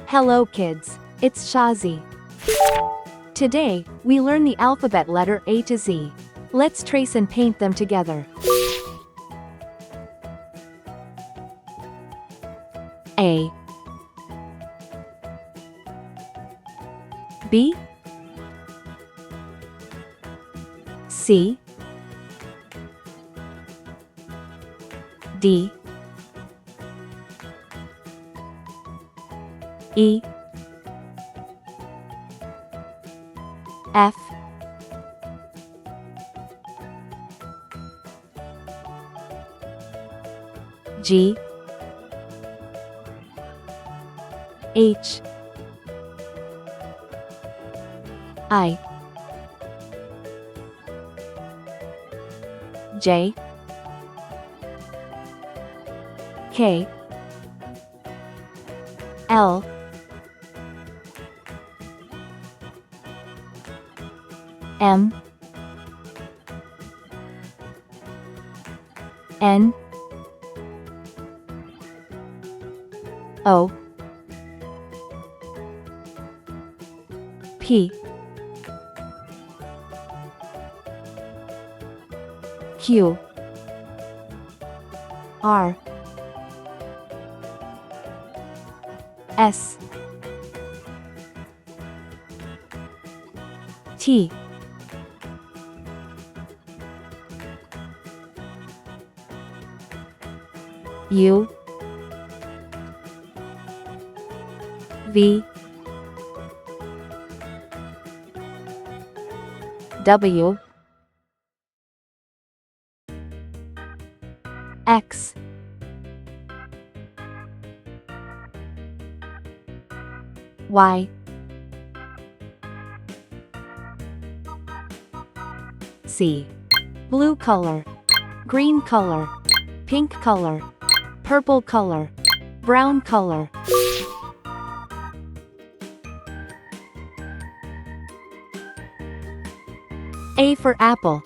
Hello kids, it's Shazi. Today, we learn the alphabet letter A to Z. Let's trace and paint them together. A, B, C, D, E, F, G, H, I, J, K, L, M, N, O, P, Q, R, S, T, U, V, W, X, Y, C. Blue color, green color, pink color, purple color, brown color. A for apple.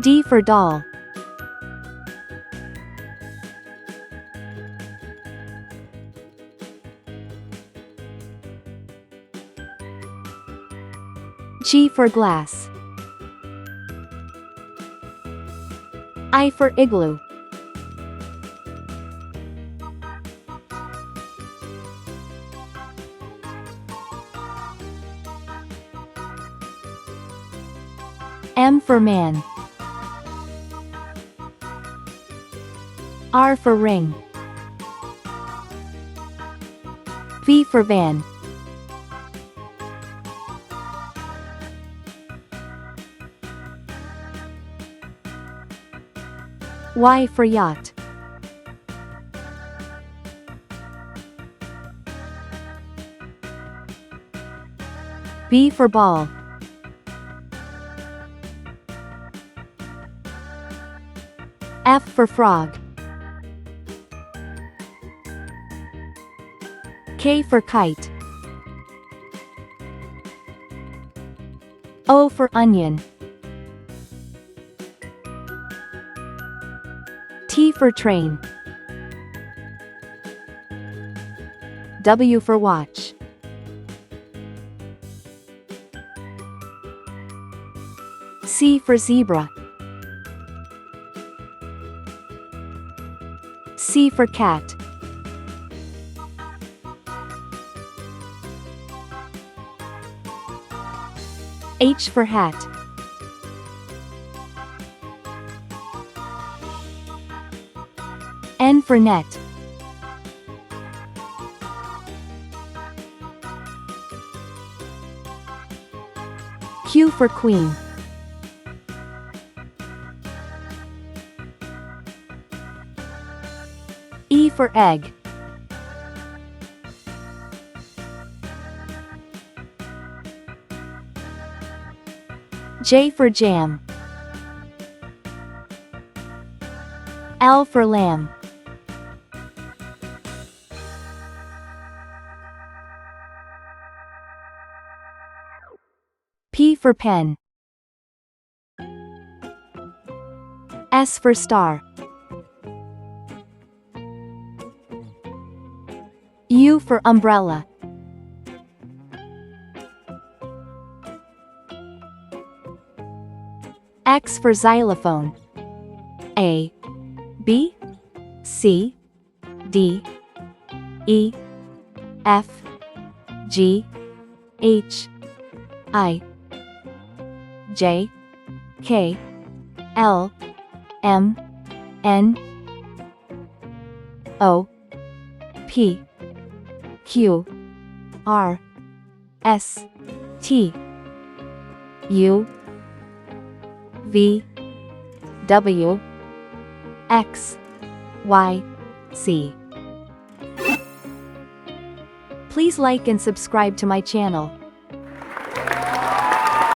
D for doll. G for glass. I for igloo. M for man. R for ring. V for van. Y for yacht. B for ball. F for frog. K for kite. O for onion. T for train. W for watch. C for zebra. C for cat. H for hat. N for net. Q for queen. E for egg. J for jam. L for lamb. P for pen. S for star. U for umbrella. X for xylophone. A, B, C, D, E, F, G, H, I, J, K, L, M, N, O, P, Q, R, S, T, U, V, W, X, Y, Z. Please like and subscribe to my channel.